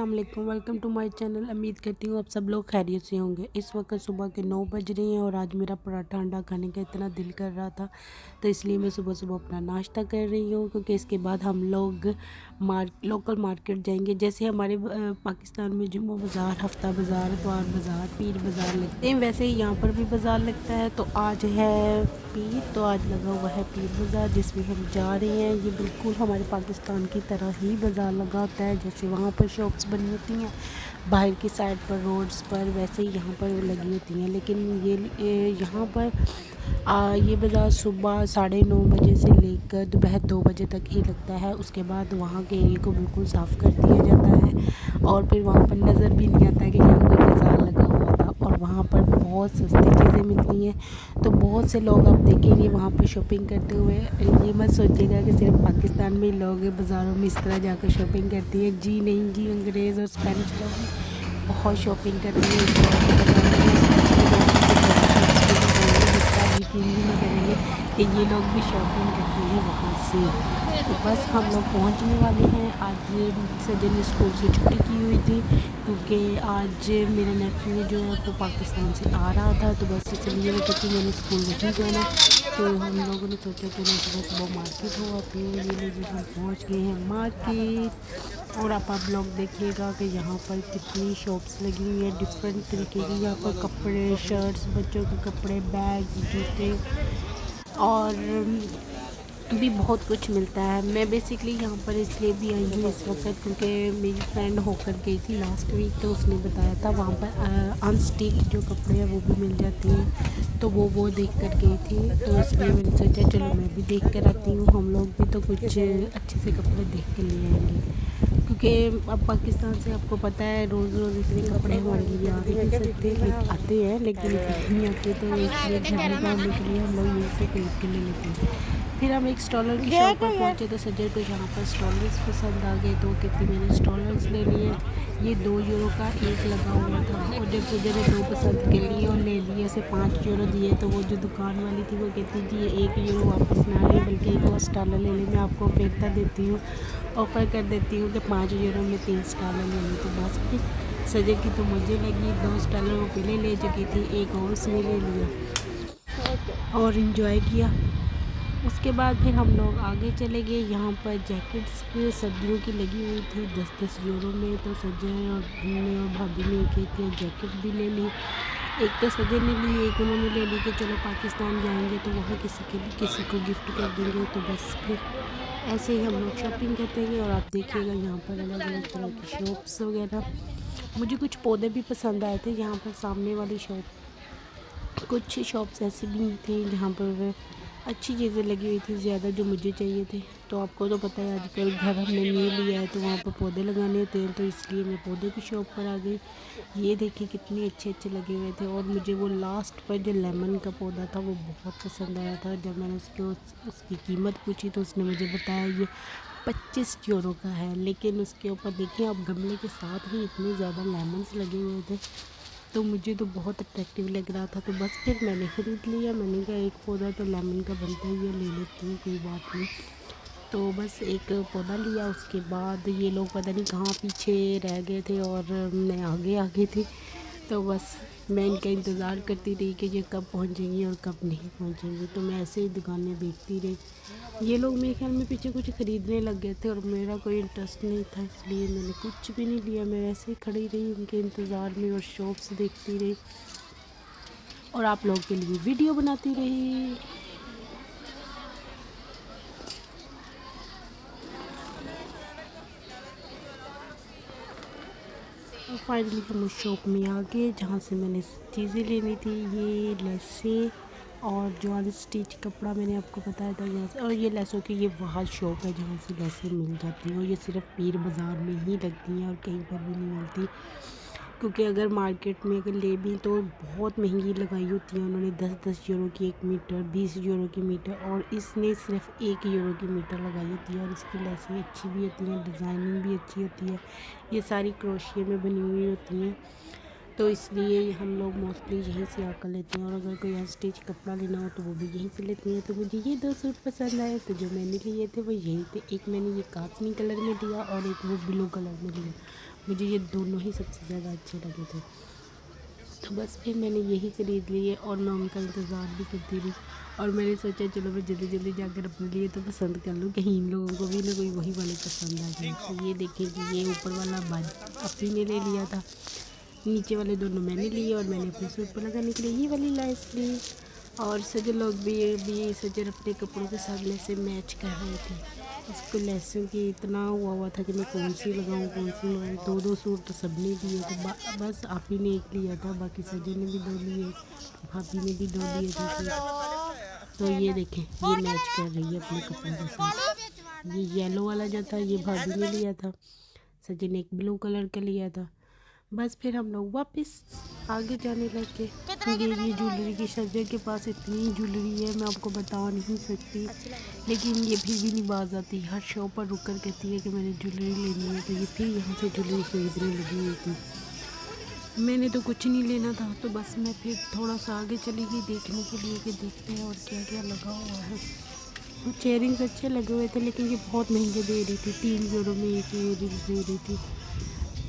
अस्सलाम वालेकुम, welcome to my channel. उम्मीद करती हूँ आप सब लोग खैरियत से होंगे। इस वक्त सुबह के 9 बज रही हैं और आज मेरा पराठा अंडा खाने का इतना दिल कर रहा था, तो इसलिए मैं सुबह सुबह अपना नाश्ता कर रही हूँ, क्योंकि इसके बाद हम लोग लोकल मार्केट जाएंगे। जैसे हमारे पाकिस्तान में जुम्मा बाज़ार, हफ्ता बाज़ार, इतवार बाज़ार, पीर बाज़ार लगते हैं, वैसे ही यहाँ पर भी बाज़ार लगता है। तो आज है पीर, तो आज लगा हुआ है पीर बाज़ार जिसमें हम जा रहे हैं। ये बिल्कुल हमारे पाकिस्तान की तरह ही बाज़ार लगा होता है, जैसे वहाँ पर शॉप्स बनी होती हैं बाहर की साइड पर रोड्स पर, वैसे ही यहाँ पर लगी होती हैं। लेकिन ये यहाँ पर ये बाज़ार सुबह 9:30 बजे से लेकर दोपहर 2 बजे तक ही लगता है। उसके बाद वहाँ के एरिया को बिल्कुल साफ़ कर दिया जाता है और फिर वहाँ पर नज़र भी नहीं आता है कि यहाँ कोई बाज़ार लगा हुआ था। और वहाँ पर बहुत सस्ती चीज़ें मिलती हैं, तो बहुत से लोग आप देखेंगे वहाँ पर शॉपिंग करते हुए। ये मत सोचिएगा कि सिर्फ पाकिस्तान में लोग बाज़ारों में इस तरह जाकर शॉपिंग करती है। जी नहीं जी, अंग्रेज़ और स्पेनिश लोग भी बहुत शॉपिंग करते हैं। यकीन भी नहीं करेंगे कि ये लोग भी शॉपिंग करते हैं वहाँ से। तो बस हम लोग पहुँचने वाले हैं। आज सजन ने स्कूल से छुट्टी की हुई थी, क्योंकि आज मेरा नेफ्यू जो है वो पाकिस्तान से आ रहा था, तो बस इसलिए वो कहती मैंने स्कूल नहीं जाना। तो हम लोगों ने सोचा चलो सुबह सुबह मार्केट हो आती है। ये लोग हम पहुँच गए हैं मार्केट, और आप लोग देखिएगा कि यहाँ पर कितनी शॉप्स लगी हुई है डिफरेंट तरीके की। यहाँ पर कपड़े, शर्ट्स, बच्चों के कपड़े, बैग, जूते और भी बहुत कुछ मिलता है। मैं बेसिकली यहाँ पर इसलिए भी आई हूँ इस वक्त, क्योंकि मेरी फ्रेंड होकर गई थी लास्ट वीक, तो उसने बताया था वहाँ पर अनस्टिच जो कपड़े हैं वो भी मिल जाती हैं, तो वो देख कर गई थी। तो इसलिए मैंने सोचा चलो मैं भी देख कर आती हूँ, हम लोग भी तो कुछ अच्छे से कपड़े देख कर ले आएंगे। क्योंकि अब पाकिस्तान से आपको पता है रोज़ रोज़ इतने कपड़े हमारे लिए आ नहीं सकते, आते हैं लेकिन नहीं आते, तो इसलिए घर में डालने के लिए हम लोग यहीं से खरीद के ले लेते हैं। फिर हम एक स्टॉलर की शॉप पर पहुँचे, तो सज्जर को यहाँ पर स्टॉलर्स पसंद आ गए, तो कहती मैंने स्टॉलर्स ले लिए। ये 2 यूरो का एक लगा हुआ था, और जब सज्जर ने 2 पसंद कर लिए और ले लिए, ऐसे 5 यूरो दिए, तो वो जो दुकान वाली थी वो कहती जी ये 1 यूरो वापस ना ले, बल्कि एक और स्टॉलर ले लें, मैं आपको फेरता देती हूँ, ऑफ़र कर देती हूँ कि 5 यूरो में 3 स्टॉलर ले ली। तो बस फिर सज्जर की तो मुझे लगी, 2 स्टॉलर वो पहले ले चुकी थी, एक और उसने ले लिया और इन्जॉय किया। उसके बाद फिर हम लोग आगे चले गए। यहाँ पर जैकेट्स भी सर्दियों की लगी हुई थी 10-10 यूरो में, तो सज्जन और भाभी ने एक जैकेट भी ले ली। एक तो सज्जन ने ली, एक उन्होंने ले ली कि चलो पाकिस्तान जाएंगे तो वहाँ किसी को गिफ्ट कर देंगे। तो बस फिर ऐसे ही हम लोग शॉपिंग करते गए। और आप देखिएगा यहाँ पर अलग अलग तरह की शॉप्स वगैरह। मुझे कुछ पौधे भी पसंद आए थे यहाँ पर सामने वाली शॉप। कुछ शॉप्स ऐसी भी थी जहाँ पर अच्छी चीज़ें लगी हुई थी, ज़्यादा जो मुझे चाहिए थे। तो आपको तो पता है आजकल घर हमने नहीं लिया है तो वहाँ पर पौधे लगाने होते हैं, तो इसलिए मैं पौधे की शॉप पर आ गई। ये देखिए कितने अच्छे अच्छे लगे हुए थे, और मुझे वो लास्ट पर जो लेमन का पौधा था वो बहुत पसंद आया था। जब मैंने उसकी कीमत पूछी तो उसने मुझे बताया ये 25 यूरो का है, लेकिन उसके ऊपर देखिए आप गमले के साथ ही इतने ज़्यादा लेमन्स लगे हुए थे, तो मुझे तो बहुत अट्रैक्टिव लग रहा था। तो बस फिर मैंने ख़रीद लिया। मैंने कहा एक पौधा तो लेमन का बनता ही है, ले लेती हूँ, कोई बात नहीं। तो बस एक पौधा लिया। उसके बाद ये लोग पता नहीं कहाँ पीछे रह गए थे और मैं आगे आगे थी, तो बस मैं इनका इंतज़ार करती रही कि ये कब पहुँचेंगी और कब नहीं पहुँचेंगी। तो मैं ऐसे ही दुकानें देखती रही। ये लोग मेरे ख्याल में पीछे कुछ ख़रीदने लग गए थे और मेरा कोई इंटरेस्ट नहीं था, इसलिए मैंने कुछ भी नहीं लिया। मैं वैसे ही खड़ी रही उनके इंतज़ार में और शॉप्स देखती रही और आप लोगों के लिए वीडियो बनाती रही। और फाइनली हम उस शॉप में आ गए जहाँ से मैंने चीज़ें लेनी थी। ये लेसें और जो अनस्टिच कपड़ा मैंने आपको बताया था जहाँ से, और ये लेसों की ये वहाँ शॉप है जहाँ से लेसें मिल जाती हैं, और ये सिर्फ पीर बाज़ार में ही लगती हैं और कहीं पर भी नहीं मिलती। क्योंकि अगर मार्केट में अगर ले भी तो बहुत महंगी लगाई होती है उन्होंने, 10-10 यूरो की 1 मीटर, 20 यूरो की मीटर, और इसने सिर्फ 1 यूरो की मीटर लगाई होती है। और इसकी लेसें अच्छी भी होती हैं, डिज़ाइनिंग भी अच्छी होती है, ये सारी क्रोशिया में बनी हुई होती हैं, तो इसलिए हम लोग मोस्टली यहीं से आकर लेते हैं। और अगर कोई अनस्टिच कपड़ा लेना हो तो वो भी यहीं से लेते हैं। तो मुझे ये 2 सूट पसंद आए, तो जो मैंने लिए थे वो यही थे। एक मैंने ये कासमी कलर में लिया और एक वो ब्लू कलर में लिया। मुझे ये दोनों ही सबसे ज़्यादा अच्छे लगे थे। तो बस फिर मैंने यही ख़रीद लिए और मैं उनका इंतज़ार भी करती रही और मैंने सोचा चलो मैं जल्दी जल्दी जाकर अपने लिए तो पसंद कर लूँ, कहीं इन लोगों को भी ना कोई वही वाले पसंद आ जाए। तो ये देखें कि ये ऊपर वाला अपी ने ले लिया था, नीचे वाले दोनों मैंने लिए और मैंने अपने सूट पर लगाने के लिए ये वाली लेस ली। और सजल लोग भी सजल अपने कपड़ों के साथ लेसे मैच कर रहे थे। इसको लेसों की इतना हुआ था कि मैं कौन सी लगाऊं कौन सी लगाऊं। दो दो सूट तो सब ने दिए थे, बस आप ही ने एक लिया था, बाकी सजल ने भी दो लिए, भाभी ने भी दो लिए थे सूट। तो ये देखें ये मैच कर रही है अपने कपड़ों के साथ। ये येलो वाला जो था ये भाभी ने लिया था, सजल ने एक ब्लू कलर का लिया था। बस फिर हम लोग वापस आगे जाने लगे। ये ज्वेलरी की सजल के पास इतनी ज्वेलरी है मैं आपको बता नहीं सकती, लेकिन ये फिर भी नहीं बाज आती। हर शॉप पर रुक कर कहती है कि मैंने ज्वेलरी लेनी है, तो ये फिर यहाँ से ज्वेलरी खरीदने लगी हुई थी। मैंने तो कुछ नहीं लेना था, तो बस मैं फिर थोड़ा सा आगे चली गई देखने के लिए कि देखते हैं और क्या क्या लगा हुआ है। वो चेयरिंग्स अच्छे लगे हुए थे, लेकिन ये बहुत महंगे दे रही थी, 3 यूरो में एक इयरिंग दे रही थी,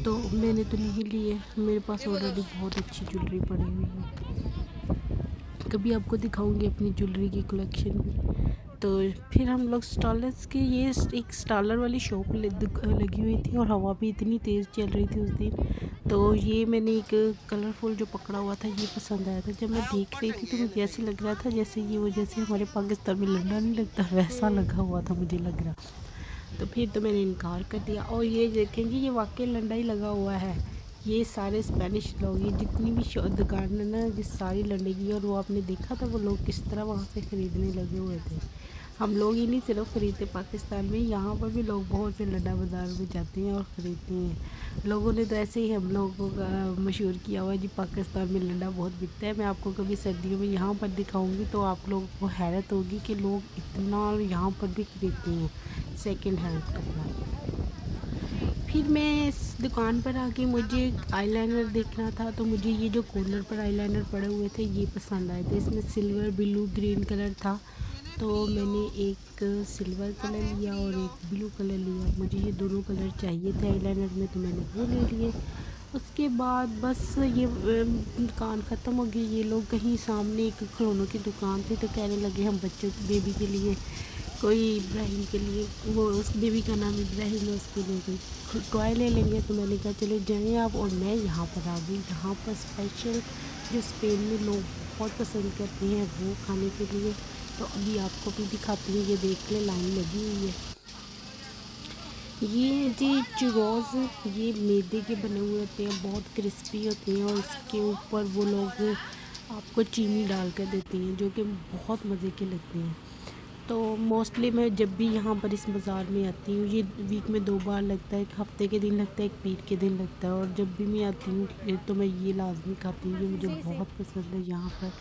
तो मैंने तो नहीं लिए। मेरे पास ऑलरेडी बहुत अच्छी ज्वेलरी पड़ी हुई है, कभी आपको दिखाऊंगी अपनी ज्वेलरी की कलेक्शन भी। तो फिर हम लोग स्टॉलर्स के ये एक स्टॉलर वाली शॉप लगी हुई थी और हवा भी इतनी तेज़ चल रही थी उस दिन। तो ये मैंने एक कलरफुल जो पकड़ा हुआ था ये पसंद आया था। जब मैं देख रही थी तो मुझे ऐसे लग रहा था जैसे ये वो जैसे हमारे पाकिस्तान में लंडा नहीं लगता, वैसा लगा हुआ था मुझे लग रहा। तो फिर तो मैंने इनकार कर दिया। और ये देखें जी ये वाकई लंडा ही लगा हुआ है। ये सारे स्पेनिश लोग, ये जितनी भी दुकान है ना जिस सारी लंडे की, और वो आपने देखा था वो लोग किस तरह वहाँ से ख़रीदने लगे हुए थे। हम लोग ही नहीं सिर्फ ख़रीदते पाकिस्तान में, यहाँ पर भी लोग बहुत से लंडा बाज़ार में जाते हैं और ख़रीदते हैं। लोगों ने तो ऐसे ही हम लोगों का मशहूर किया हुआ जी पाकिस्तान में लंडा बहुत बिकता है। मैं आपको कभी सर्दियों में यहाँ पर दिखाऊंगी तो आप लोगों को हैरत होगी कि लोग इतना यहाँ पर भी ख़रीदते हैं सेकंड हैंड कपड़ा। फिर मैं इस दुकान पर आके मुझे आईलाइनर देखना था, तो मुझे ये जो कॉर्नर पर आईलाइनर पड़े हुए थे ये पसंद आए थे। इसमें सिल्वर ब्लू ग्रीन कलर था, तो मैंने एक सिल्वर कलर लिया और एक ब्लू कलर लिया। मुझे ये दोनों कलर चाहिए थे आईलाइनर में, तो मैंने वो ले लिए। उसके बाद बस ये दुकान ख़त्म हो गई। ये लोग कहीं सामने एक खिलौनों की दुकान थी, तो कहने लगे हम बच्चों बेबी के लिए कोई इब्राहिम के लिए, वो उस बेबी का नाम इब्राहिम है, उसके लिए कोई टॉय ले लेंगे। तो मैंने कहा चले जाएँ आप, और मैं यहाँ पर आ गई। यहाँ पर स्पेशल जो स्पेन में लोग बहुत पसंद करते हैं वो खाने के लिए, तो अभी आपको भी दिखाती हूँ। ये देख ले लाइन लगी हुई है। ये जी चुरोज़ ये मैदे के बने हुए होते हैं, बहुत क्रिस्पी होते हैं, और इसके ऊपर वो लोग आपको चीनी डाल कर देते हैं जो कि बहुत मज़े के लगते हैं। तो मोस्टली मैं जब भी यहाँ पर इस बाज़ार में आती हूँ, ये वीक में 2 बार लगता है, एक हफ्ते के दिन लगता है, एक पीर के दिन लगता है, और जब भी मैं आती हूँ तो मैं ये लाजमी खाती हूँ, ये मुझे बहुत पसंद है यहाँ पर।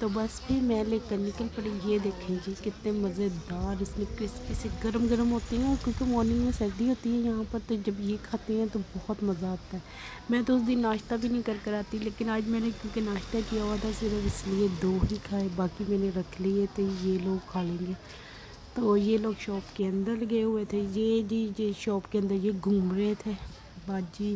तो बस फिर मैं लेकर निकल पड़ी। ये देखें जी कितने मज़ेदार इसमें क्रिस्पी से गरम गरम होते हैं, और क्योंकि मॉर्निंग में सर्दी होती है यहाँ पर, तो जब ये खाते हैं तो बहुत मज़ा आता है। मैं तो उस दिन नाश्ता भी नहीं कर आती, लेकिन आज मैंने क्योंकि नाश्ता किया हुआ था सिर्फ इसलिए 2 ही खाए, बाकी मैंने रख लिए तो ये लोग खा लेंगे। तो ये लोग शॉप के अंदर गए हुए थे। ये शॉप के अंदर ये घूम रहे थे बाजी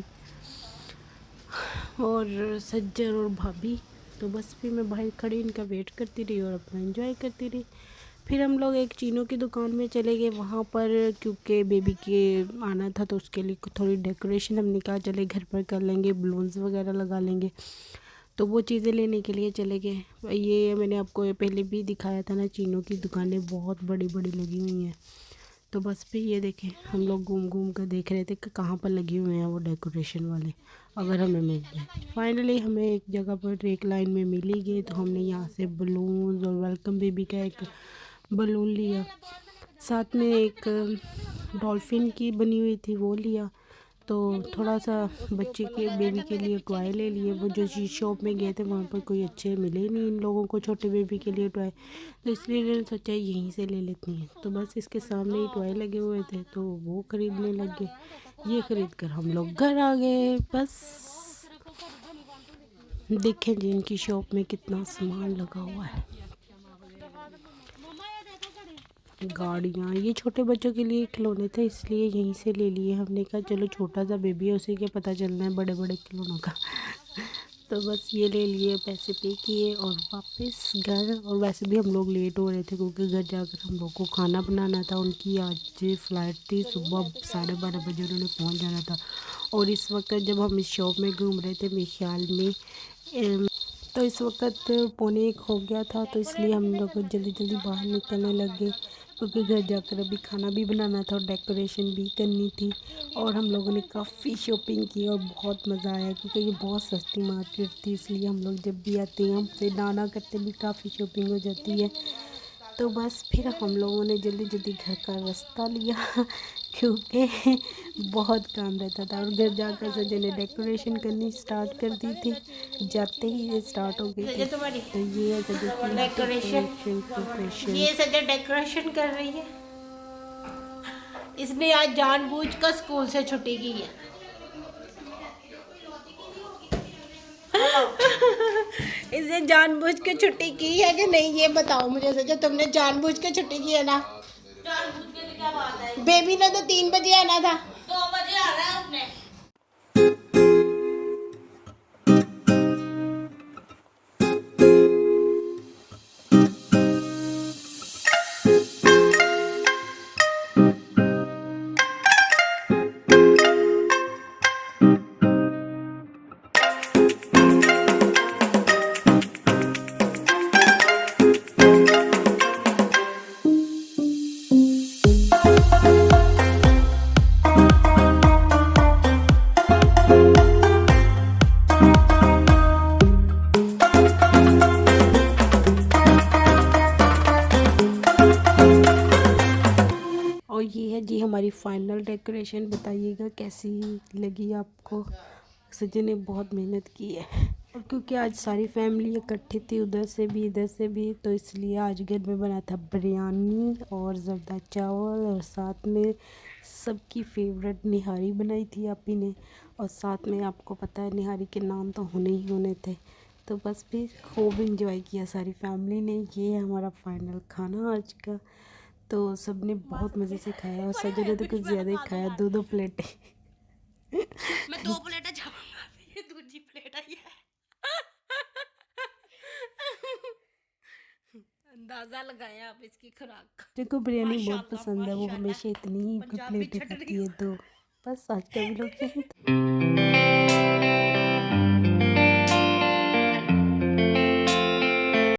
और सज्जर और भाभी। तो बस फिर मैं बाहर खड़ी इनका वेट करती रही और अपना एंजॉय करती रही। फिर हम लोग एक चीनों की दुकान में चले गए। वहाँ पर क्योंकि बेबी के आना था तो उसके लिए थोड़ी डेकोरेशन हमने कहा चले घर पर कर लेंगे, बलून्स वगैरह लगा लेंगे, तो वो चीज़ें लेने के लिए चले गए। ये मैंने आपको पहले भी दिखाया था ना, चीनों की दुकानें बहुत बड़ी बड़ी लगी हुई हैं। तो बस फिर ये देखें हम लोग घूम घूम कर देख रहे थे कि कहाँ पर लगे हुए हैं वो डेकोरेशन वाले, अगर हमें मिल जाए। फाइनली हमें एक जगह पर एक लाइन में मिल ही गई, तो हमने यहाँ से बलून और वेलकम बेबी का एक बलून लिया, साथ में एक डॉल्फिन की बनी हुई थी वो लिया। तो थोड़ा सा बच्चे के बेबी के लिए टॉय ले लिए। वो जो चीज़ शॉप में गए थे वहाँ पर कोई अच्छे मिले नहीं इन लोगों को छोटे बेबी के लिए टॉय, तो इसलिए इन्होंने सोचा यहीं से ले लेती हैं। तो बस इसके सामने ही टॉय लगे हुए थे तो वो ख़रीदने लग गए। ये ख़रीद कर हम लोग घर आ गए। बस देखें जी इनकी शॉप में कितना सामान लगा हुआ है। गाड़ियाँ, ये छोटे बच्चों के लिए खिलौने थे इसलिए यहीं से ले लिए। हमने कहा चलो छोटा सा बेबी है उसी के पता चलना है बड़े बड़े खिलौनों का। तो बस ये ले लिए, पैसे पे किए और वापस घर। और वैसे भी हम लोग लेट हो रहे थे क्योंकि घर जाकर हम लोग को खाना बनाना था। उनकी आज फ्लाइट थी, सुबह 12:30 बजे उन्होंने पहुंच जाना था। और इस वक्त जब हम इस शॉप में घूम रहे थे मेरे ख्याल में तो इस वक्त 12:45 हो गया था। तो इसलिए हम लोग जल्दी जल्दी बाहर निकलने लगे क्योंकि घर जाकर अभी खाना भी बनाना था और डेकोरेशन भी करनी थी। और हम लोगों ने काफ़ी शॉपिंग की और बहुत मज़ा आया क्योंकि ये बहुत सस्ती मार्केट थी। इसलिए हम लोग जब भी आते हैं हमसे ना करते भी काफ़ी शॉपिंग हो जाती है। तो बस फिर हम लोगों ने जल्दी जल्दी घर का रास्ता लिया क्योंकि बहुत काम रहता था। और घर जाकर सजन ने डेकोरेशन करनी स्टार्ट कर दी थी, जाते ही ये स्टार्ट हो गई थी। तो ये है सजन डेकोरेशन। ये सजन डेकोरेशन कर रही है। इसने आज जानबूझकर स्कूल से छुट्टी की है। इसने जानबूझ के छुट्टी की है कि नहीं ये बताओ मुझे सजा। तुमने जानबूझ के छुट्टी की है ना? जानबूझ के तो क्या बात है? बेबी ने तो 3 बजे आना था। 2 बजे आना है उसने। और ये है जी हमारी फाइनल डेकोरेशन। बताइएगा कैसी लगी आपको। सजन ने बहुत मेहनत की है और क्योंकि आज सारी फैमिली इकट्ठी थी, उधर से भी इधर से भी, तो इसलिए आज घर में बना था बिरयानी और ज़र्दा चावल और साथ में सबकी फेवरेट निहारी बनाई थी आपी ने। और साथ में आपको पता है निहारी के नाम तो होने ही होने थे। तो बस फिर खूब इंजॉय किया सारी फैमिली ने। ये है हमारा फाइनल खाना आज का। तो सब ने बहुत मज़े से खाया और सजन ने तो कुछ ज़्यादा ही खाया, 2 प्लेटें। मैं 2 प्लेटें खाऊंगा, ये दूसरी प्लेट आई है। अंदाजा लगाया आप इसकी खुराक का। जिनको बिरयानी बहुत पसंद है वो हमेशा इतनी ही प्लेटें खाती है। तो बस आज का भी लोग